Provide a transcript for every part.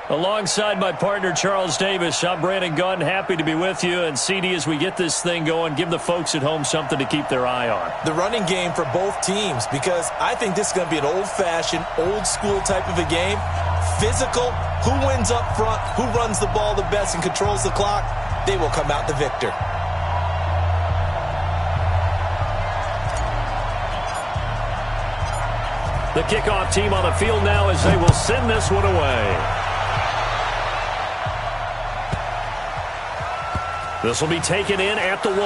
Alongside my partner, Charles Davis, I'm Brandon Gunn. Happy to be with you. And, CD, as we get this thing going, give the folks at home something to keep their eye on. The running game for both teams, because I think this is going to be an old-fashioned, old-school type of a game. Physical, who wins up front, who runs the ball the best and controls the clock, they will come out the victor. The kickoff team on the field now as they will send this one away. This will be taken in at the 1.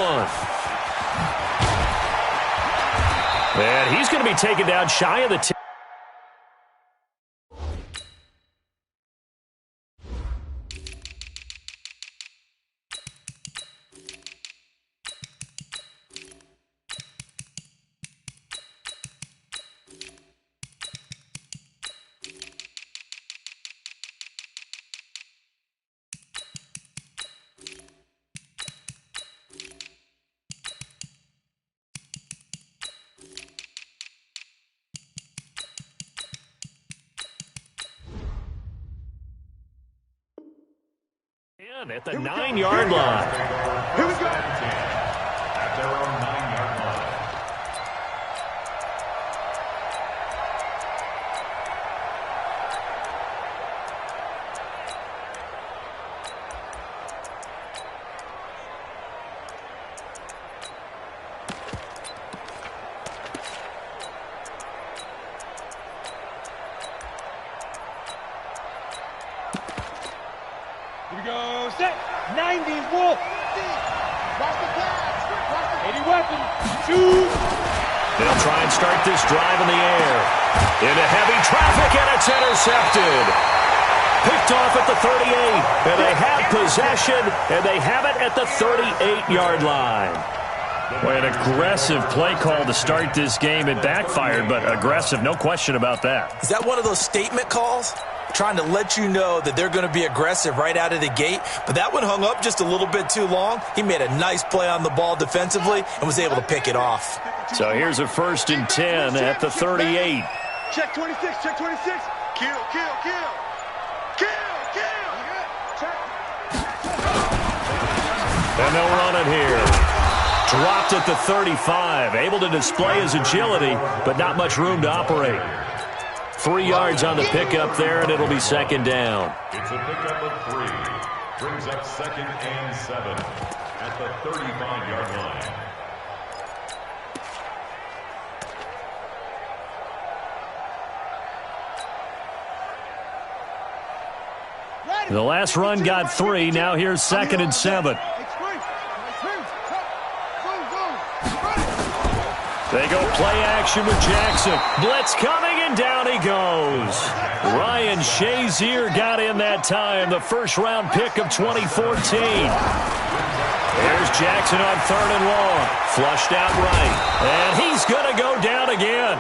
And he's going to be taken down shy of the 10. At the 9-yard line. Here we go. At their own 9-yard line. Here we go. Set. 90 Wolf. Watch the pass. 80 weapon. Shoot. They'll try and start this drive in the air. Into heavy traffic, and it's intercepted. Picked off at the 38. And they have possession, and they have it at the 38-yard line. Boy, an aggressive play call to start this game. It backfired, but aggressive, no question about that. Is that one of those statement calls? Trying to let you know that they're going to be aggressive right out of the gate. But that one hung up just a little bit too long. He made a nice play on the ball defensively and was able to pick it off. So here's a 1st and 10 at the 38. Check 26. Check 26. Kill. Kill. Kill. Kill. Kill. And they'll run it here. Dropped at the 35. Able to display his agility, but not much room to operate. 3 yards on the pickup there, and it'll be 2nd down. It's a pickup of 3. Brings up 2nd and 7 at the 35-yard line. The last run got 3. Now here's 2nd and 7. They go play action with Jackson. Blitz coming, and down he goes. Ryan Shazier got in that time, the first-round pick of 2014. There's Jackson on 3rd and long. Flushed out right. And he's going to go down again.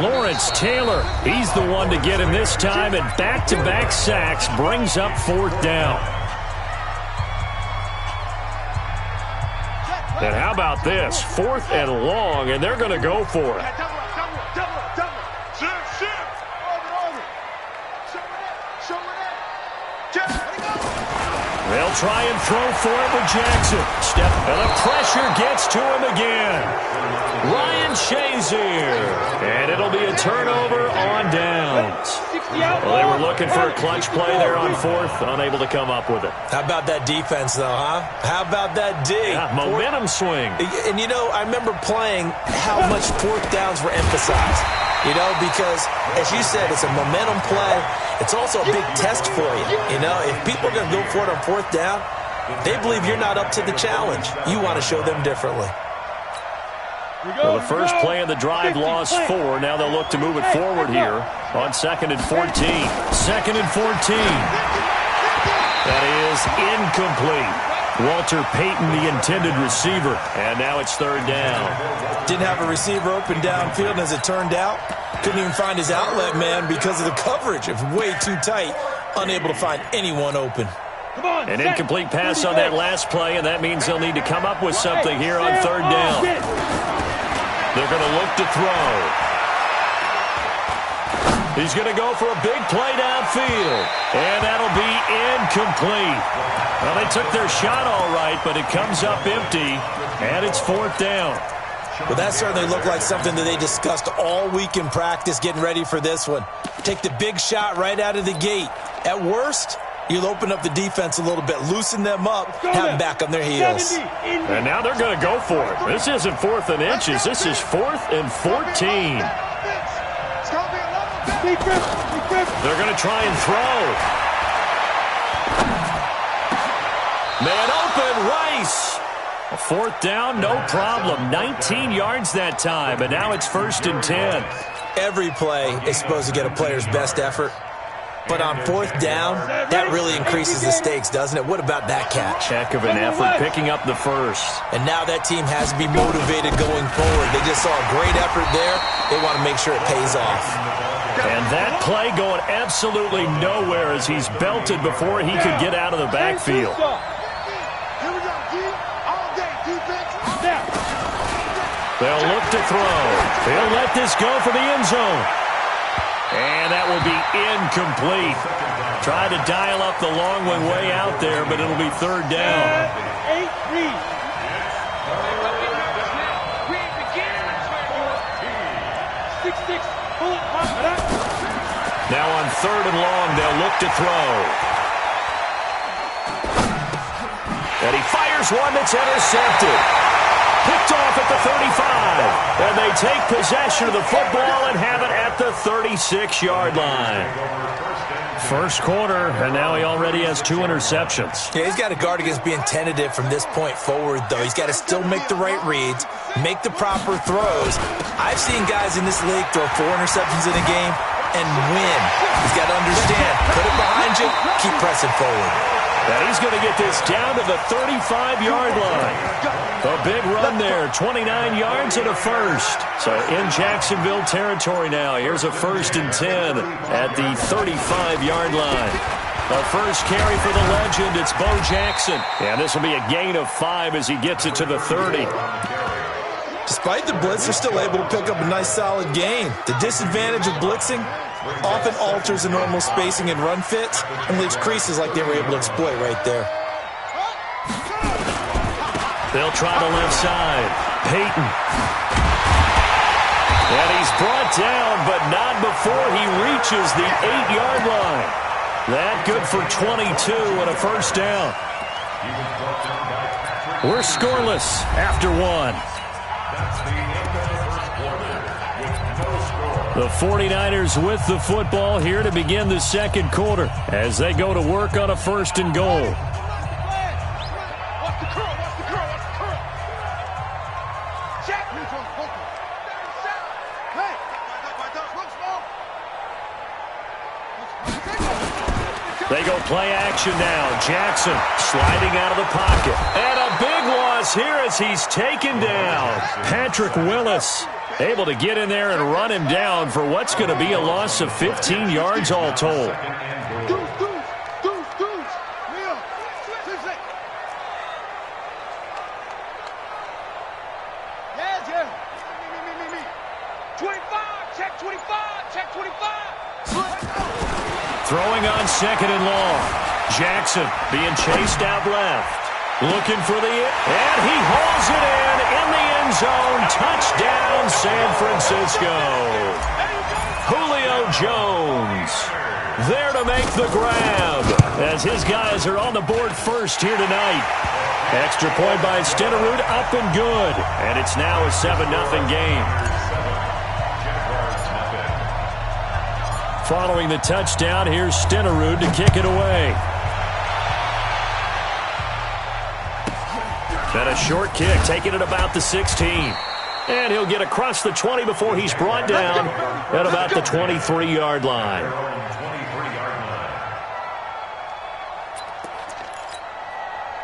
Lawrence Taylor, he's the one to get him this time, and back-to-back sacks brings up 4th down. And how about this? 4th and long, and they're going to go for it. They'll try and throw for it with Jackson. Step, and the pressure gets to him again. Ryan Shazier. And it'll be a turnover on downs. Well, they were looking for a clutch play there on 4th, unable to come up with it. How about that defense, though, huh? How about that D? Yeah, momentum swing. And, you know, I remember playing how much 4th downs were emphasized. You know, because, as you said, it's a momentum play. It's also a big test for you. You know, if people are going to go for it on 4th down, they believe you're not up to the challenge. You want to show them differently. Well, the first play of the drive lost 4. Now they'll look to move it forward here on 2nd and 14. 2nd and 14. That is incomplete. Walter Payton, the intended receiver. And now it's 3rd down. Didn't have a receiver open downfield, and as it turned out, couldn't even find his outlet man because of the coverage. It was way too tight, unable to find anyone open. An incomplete pass on that last play, and that means they'll need to come up with something here on 3rd down. They're going to look to throw. He's going to go for a big play downfield. And that'll be incomplete. Well, they took their shot all right, but it comes up empty, and it's 4th down. Well, that certainly looked like something that they discussed all week in practice getting ready for this one. Take the big shot right out of the gate. At worst, you'll open up the defense a little bit, loosen them up, have them back on their heels. And now they're going to go for it. This isn't 4th and inches. This is 4th and 14. They're going to try and throw. Man open, Rice. A 4th down, no problem. 19 yards that time, and now it's 1st and 10. Every play is supposed to get a player's best effort. But on 4th down, that really increases the stakes, doesn't it? What about that catch? Heck of an effort picking up the first. And now that team has to be motivated going forward. They just saw a great effort there. They want to make sure it pays off. And that play going absolutely nowhere as he's belted before he could get out of the backfield. They'll look to throw. He'll let this go for the end zone. And that will be incomplete. Tried to dial up the long one way out there, but it'll be 3rd down. Now on 3rd and long, they'll look to throw. And he fires one that's intercepted. Picked off at the 35. And they take possession of the football and have it at the 36-yard line. First quarter, and now he already has 2 interceptions. Yeah, he's got to guard against being tentative from this point forward, though. He's got to still make the right reads, make the proper throws. I've seen guys in this league throw 4 interceptions in a game and win. He's got to understand, put it behind you, keep pressing forward. And he's going to get this down to the 35-yard line. A big run there, 29 yards and a first. So in Jacksonville territory now. Here's a 1st and 10 at the 35-yard line. The first carry for the legend, it's Bo Jackson. And this will be a gain of 5 as he gets it to the 30. Despite the blitz, they're still able to pick up a nice solid gain. The disadvantage of blitzing often alters the normal spacing and run fits and leaves creases like they were able to exploit right there. They'll try the left side. Peyton. And he's brought down, but not before he reaches the 8-yard line. That good for 22 and a first down. We're scoreless after 1. The 49ers with the football here to begin the second quarter as they go to work on a 1st and goal. They go play action now. Jackson sliding out of the pocket. And a big loss here as he's taken down. Patrick Willis able to get in there and run him down for what's going to be a loss of 15 yards all told. Throwing on 2nd and long. Jackson being chased out left. Looking for the, and he hauls it in the end zone. Touchdown, San Francisco. Julio Jones there to make the grab as his guys are on the board first here tonight. Extra point by Stenerud, up and good. And it's now a 7-0 game. Following the touchdown, here's Stenerud to kick it away. And a short kick, taking it about the 16. And he'll get across the 20 before he's brought down at about the 23-yard line.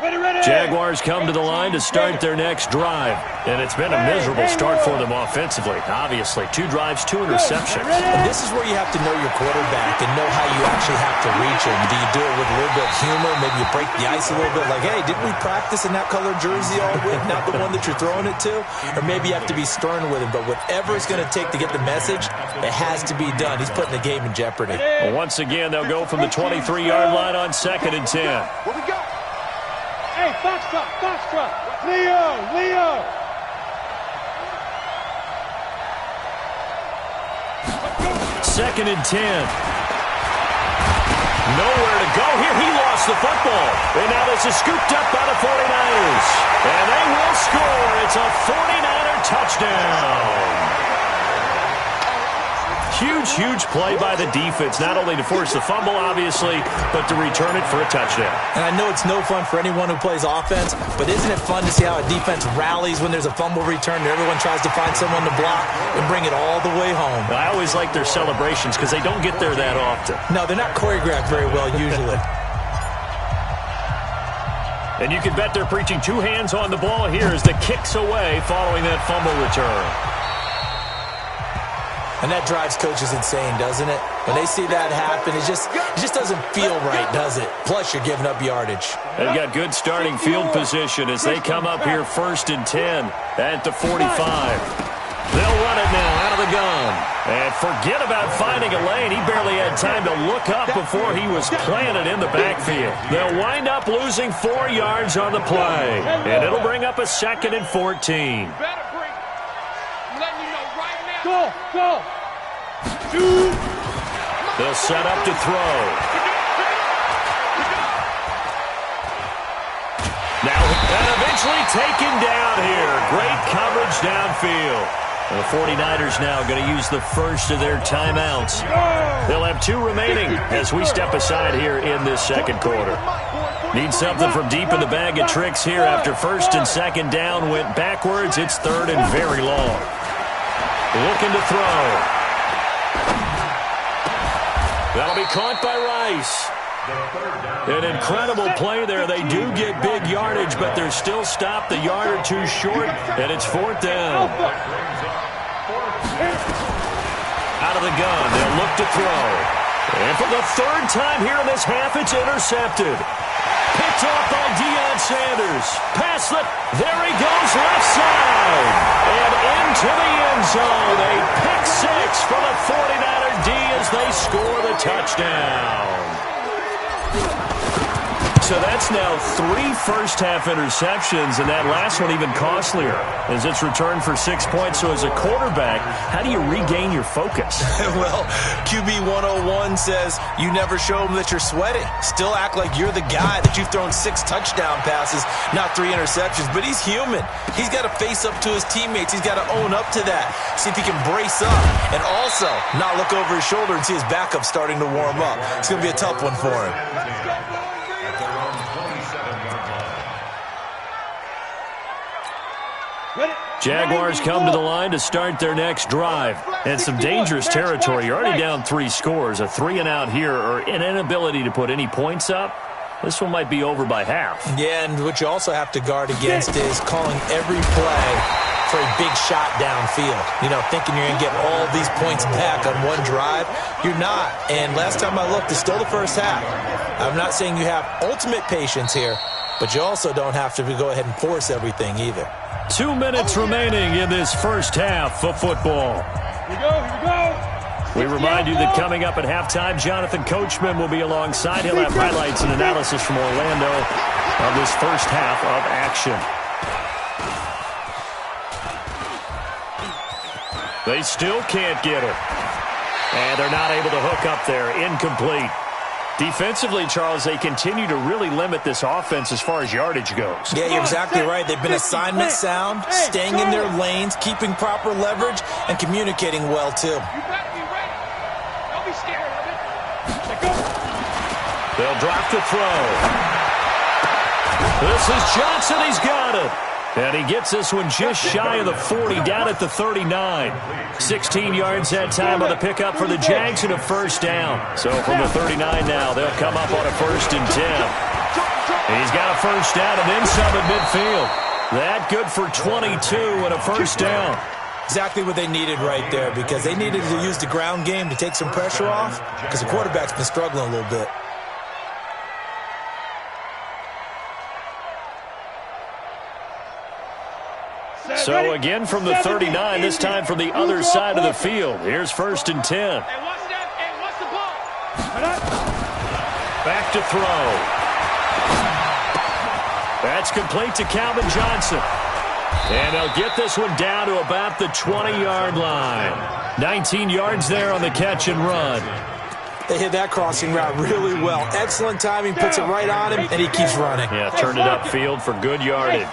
Jaguars come to the line to start their next drive. And it's been a miserable start for them offensively. Obviously, 2 drives, 2 interceptions. And this is where you have to know your quarterback and know how you actually have to reach him. Do you do it with a little bit of humor? Maybe you break the ice a little bit like, hey, didn't we practice in that color jersey all week? Not the one that you're throwing it to? Or maybe you have to be stern with him. But whatever it's going to take to get the message, it has to be done. He's putting the game in jeopardy. Well, once again, they'll go from the 23-yard line on 2nd and 10. Where we go? Hey, Foxtrot. Leo. 2nd and 10. Nowhere to go here. He lost the football. And now this is scooped up by the 49ers. And they will score. It's a 49er touchdown. Huge play by the defense, not only to force the fumble, obviously, but to return it for a touchdown. And I know it's no fun for anyone who plays offense, but isn't it fun to see how a defense rallies when there's a fumble return and everyone tries to find someone to block and bring it all the way home? I always like their celebrations because they don't get there that often. No, they're not choreographed very well usually. And you can bet they're preaching 2 hands on the ball here as the kick's away following that fumble return. And that drives coaches insane, doesn't it? When they see that happen, it just doesn't feel right, does it? Plus, you're giving up yardage. They've got good starting field position as they come up here 1st and 10 at the 45. They'll run it now out of the gun. And forget about finding a lane. He barely had time to look up before he was planted in the backfield. They'll wind up losing 4 yards on the play. And it'll bring up a 2nd and 14. Go. They'll set up to throw. Now, and eventually taken down here. Great coverage downfield. And the 49ers now going to use the first of their timeouts. They'll have 2 remaining as we step aside here in this 2nd quarter. Need something from deep in the bag of tricks here after 1st and 2nd down went backwards. It's 3rd and very long. Looking to throw. That'll be caught by Rice. An incredible play there. They do get big yardage, but they're still stopped a yard or 2 short, and it's 4th down. Out of the gun, they'll look to throw. And for the 3rd time here in this half, it's intercepted. Picked off by Deion Sanders. There he goes, left side. And into the end zone. A pick 6 for the 49er D as they score the touchdown. So that's now 3 first-half interceptions, and that last one even costlier as it's returned for 6 points. So as a quarterback, how do you regain your focus? Well, QB 101 says you never show them that you're sweating. Still act like you're the guy, that you've thrown 6 touchdown passes, not 3 interceptions. But he's human. He's got to face up to his teammates. He's got to own up to that. See if he can brace up and also not look over his shoulder and see his backup starting to warm up. It's going to be a tough one for him. Jaguars come to the line to start their next drive. And some dangerous territory. You're already down 3 scores. A 3-and-out here or an inability to put any points up. This one might be over by half. Yeah, and what you also have to guard against is calling every play for a big shot downfield. You know, thinking you're going to get all these points back on one drive. You're not. And last time I looked, it's still the first half. I'm not saying you have ultimate patience here, but you also don't have to go ahead and force everything either. 2 minutes remaining in this first half of football. Here we go. We remind you that coming up at halftime, Jonathan Coachman will be alongside. He'll have highlights and analysis from Orlando of this first half of action. They still can't get it. And they're not able to hook up there. Incomplete. Defensively, Charles, they continue to really limit this offense as far as yardage goes. Yeah, you're exactly right. They've been assignment sound, staying in their lanes, keeping proper leverage, and communicating well, too. You better be ready. Don't be scared of it. Go. They'll drop to throw. This is Johnson. He's got it. And he gets this one just shy of the 40, down at the 39. 16 yards that time on the pickup for the Jags and a first down. So from the 39 now, they'll come up on a 1st and 10. He's got a first down and then some at midfield. That good for 22 and a first down. Exactly what they needed right there, because they needed to use the ground game to take some pressure off, because the quarterback's been struggling a little bit. So again from the 39, this time from the other side of the field. Here's 1st and 10. Hey, watch that. Hey, watch the ball. Back to throw. That's complete to Calvin Johnson. And they'll get this one down to about the 20-yard line. 19 yards there on the catch and run. They hit that crossing route really well. Excellent timing, puts it right on him, and he keeps running. Yeah, turned it upfield for good yardage.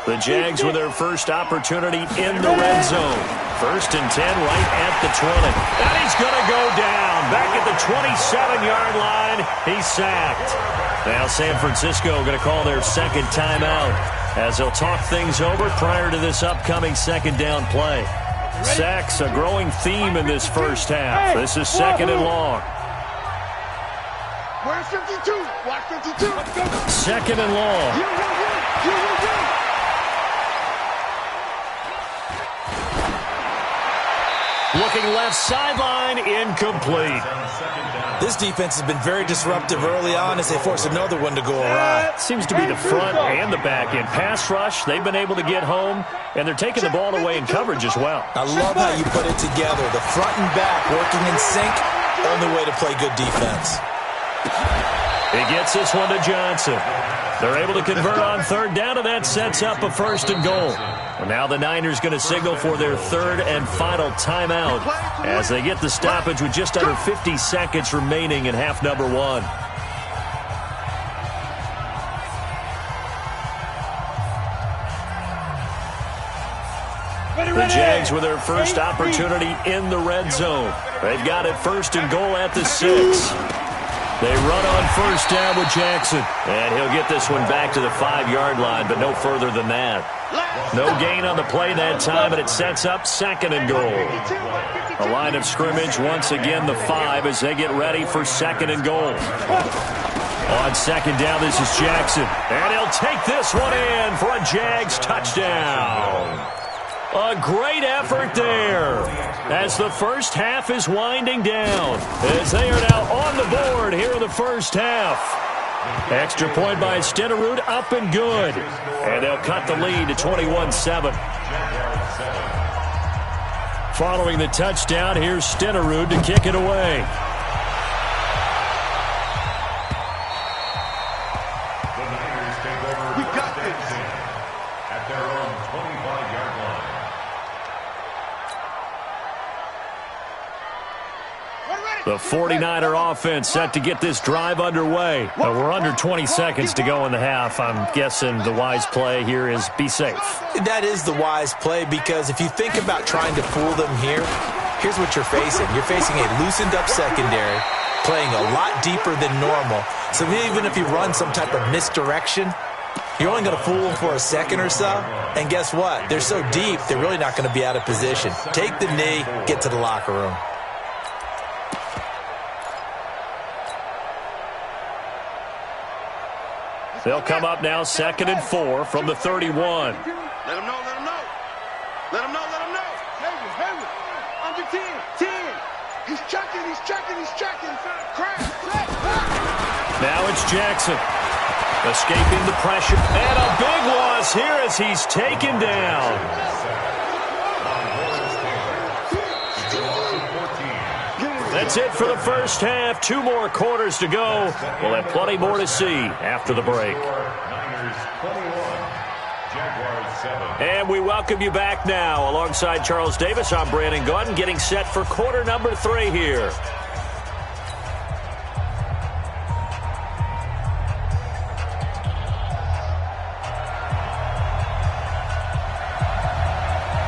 The Jags with their first opportunity in the red zone. 1st and 10 right at the 20. And he's going to go down. Back at the 27-yard line, he's sacked. Now San Francisco going to call their second timeout as they'll talk things over prior to this upcoming second down play. Sacks a growing theme in this first half. This is 2nd and long. Where's 52? Watch 52. 2nd and long. Looking left sideline, incomplete. This defense has been very disruptive early on as they force another one to go awry. Seems to be the front and the back end. Pass rush, they've been able to get home, and they're taking the ball away in coverage as well. I love how you put it together. The front and back working in sync, only way to play good defense. He gets this one to Johnson. They're able to convert on 3rd down, and that sets up a 1st and goal. Well, now the Niners going to signal for their 3rd and final timeout as they get the stoppage with just under 50 seconds remaining in half number 1. The Jags with their first opportunity in the red zone. They've got it 1st and goal at the 6. They run on 1st down with Jackson. And he'll get this one back to the 5-yard line, but no further than that. No gain on the play that time, and it sets up 2nd and goal. A line of scrimmage, once again the 5 as they get ready for 2nd and goal. On 2nd down, this is Jackson. And he'll take this one in for a Jags touchdown. A great effort there as the first half is winding down as they are now on the board here in the first half. Extra point by Stenerud, up and good. And they'll cut the lead to 21-7. Following the touchdown, here's Stenerud to kick it away. The Niners take over. We got this at their own 25-yard line. The 49er offense set to get this drive underway. We're under 20 seconds to go in the half. I'm guessing the wise play here is be safe. That is the wise play, because if you think about trying to fool them here, here's what you're facing. You're facing a loosened up secondary, playing a lot deeper than normal. So even if you run some type of misdirection, you're only going to fool them for a second or so. And guess what? They're so deep, they're really not going to be out of position. Take the knee, get to the locker room. They'll come up now 2nd and 4 from the 31. Let him know, let him know. Let him know, let him know. Hayward, under 10, 10. He's checking, he's checking, he's checking. Crash. Now it's Jackson. Escaping the pressure. And a big loss here as he's taken down. That's it for the first half. 2 more quarters to go. We'll have plenty more to see after the break. Niners 21, Jaguars 7. And we welcome you back now. Alongside Charles Davis, I'm Brandon Gaudin, getting set for quarter number 3 here.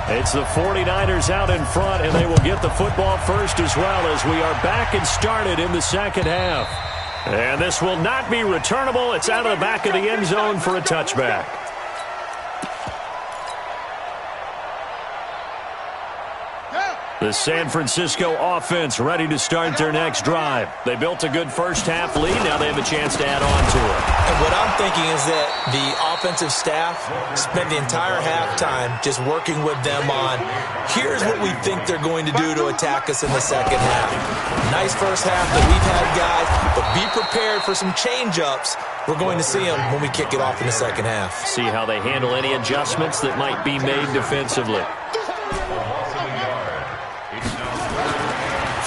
It's the 49ers out in front, and they will get the football first as well as we are back and started in the second half. And this will not be returnable. It's out of the back of the end zone for a touchback. The San Francisco offense ready to start their next drive. They built a good first-half lead. Now they have a chance to add on to it. And what I'm thinking is that the offensive staff spent the entire halftime just working with them on, here's what we think they're going to do to attack us in the second half. Nice first half that we've had, guys, but be prepared for some change-ups. We're going to see them when we kick it off in the second half. See how they handle any adjustments that might be made defensively.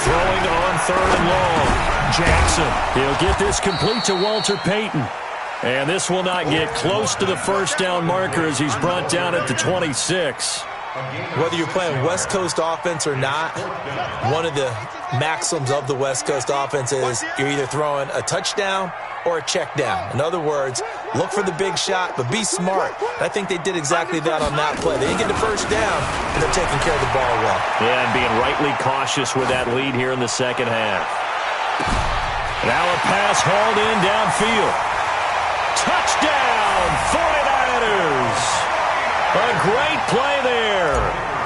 Throwing on third and long. Jackson. He'll get this complete to Walter Payton. And this will not get close to the first down marker as he's brought down at the 26. Whether you're playing West Coast offense or not, one of the maxims of the West Coast offense is you're either throwing a touchdown or a check down. In other words, look for the big shot, but be smart. I think they did exactly that on that play. They didn't get the first down, and they're taking care of the ball well. Yeah, and being rightly cautious with that lead here in the second half. Now a pass hauled in downfield. Touchdown, 49ers! A great play there.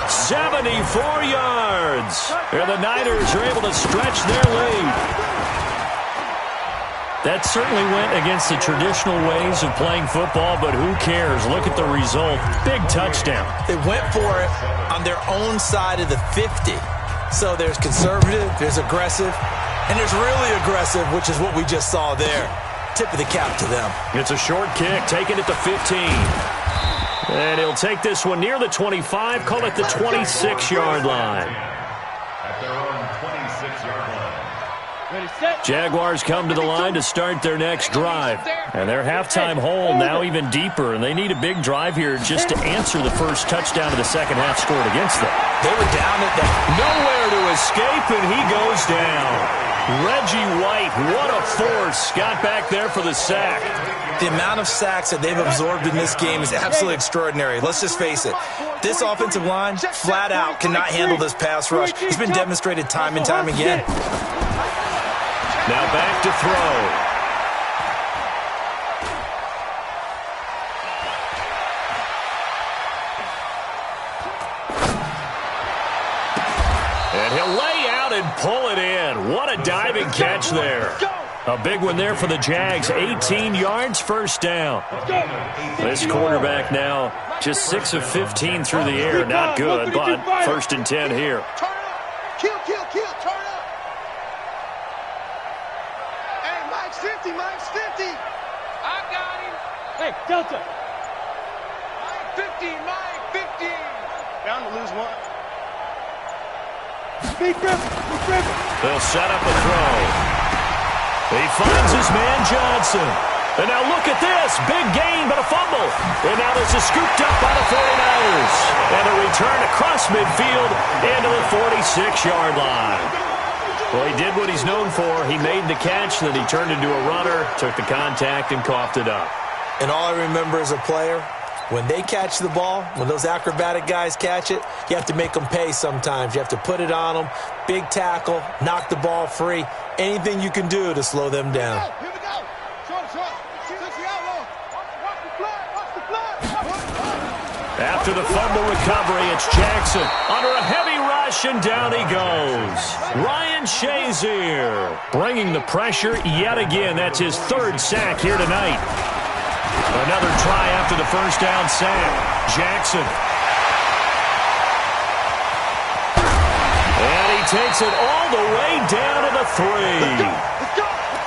74 yards. And the Niners are able to stretch their lead. That certainly went against the traditional ways of playing football, but who cares? Look at the result. Big touchdown. They went for it on their own side of the 50. So there's conservative, there's aggressive, and there's really aggressive, which is what we just saw there. Tip of the cap to them. It's a short kick, taking it to 15. And he'll take this one near the 25, call it the 26-yard line. At their own 26-yard line. Jaguars come to the line to start their next drive. And their halftime hole now even deeper, and they need a big drive here just to answer the first touchdown of the second half scored against them. They were down at that. Nowhere to escape, and he goes down. Reggie White, what a force. Got back there for the sack. The amount of sacks that they've absorbed in this game is absolutely extraordinary. Let's just face it. This offensive line, flat out, cannot handle this pass rush. It's been demonstrated time and time again. Now back to throw. And he'll lay out and pull it in. What a diving catch there. A big one there for the Jags. 18 yards, first down. This quarterback now just 6 of 15 through the air. Not good, but first and 10 here. Kill, turn up. Hey, Mike's 50, Mike's 50. I got him. Hey, Delta. Mike 50. Bound to lose one. Big Griffin. They'll set up a throw. He finds his man Johnson. And now look at this. Big gain, but a fumble. And now this is scooped up by the 49ers. And a return across midfield into the 46-yard line. Well, he did what he's known for. He made the catch, then he turned into a runner, took the contact, and coughed it up. And all I remember as a player, when they catch the ball, when those acrobatic guys catch it, you have to make them pay sometimes. You have to put it on them. Big tackle, knock the ball free. Anything you can do to slow them down. Here we go. After the fumble recovery, it's Jackson under a heavy rush, and down he goes. Ryan Shazier bringing the pressure yet again. That's his third sack here tonight. Another try after the first down sack. Jackson. And he takes it all the way down to the 3.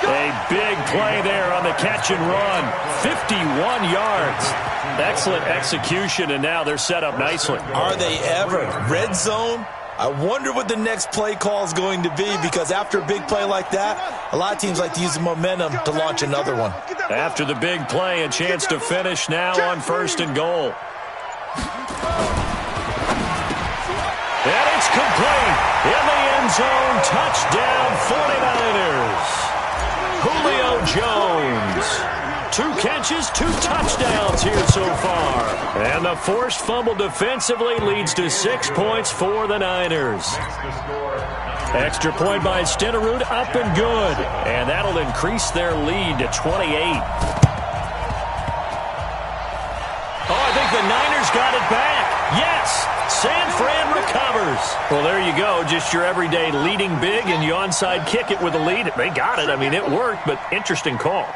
A big play there on the catch and run. 51 yards. Excellent execution, and now they're set up nicely. Are they ever? Red zone? I wonder what the next play call is going to be, because after a big play like that, a lot of teams like to use the momentum to launch another one. After the big play, a chance to finish now on first and goal. And it's complete. In the end zone, touchdown 49ers. Julio Jones. 2 catches, 2 touchdowns here so far. And the forced fumble defensively leads to 6 points for the Niners. Extra point by Stenerud, up and good. And that'll increase their lead to 28. Oh, I think the Niners got it back. Yes! San Fran recovers. Well, there you go. Just your everyday leading big, and you onside kick it with a lead. They got it. I mean, it worked, but interesting call.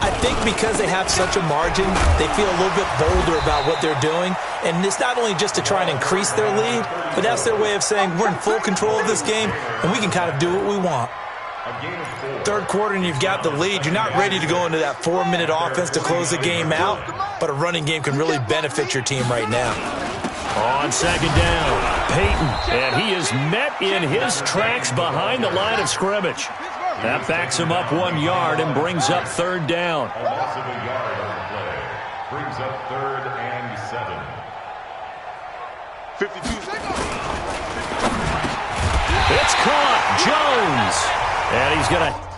I think because they have such a margin, they feel a little bit bolder about what they're doing. And it's not only just to try and increase their lead, but that's their way of saying we're in full control of this game, and we can kind of do what we want. Third quarter and you've got the lead. You're not ready to go into that 4-minute offense to close the game out, but a running game can really benefit your team right now. On second down, Peyton, and he is met in his tracks behind the line of scrimmage. That backs him up 1 yard and brings up third down. A loss of a yard on the play. Brings up 3rd and 7. 52 seconds. It's caught. Jones. And he's going to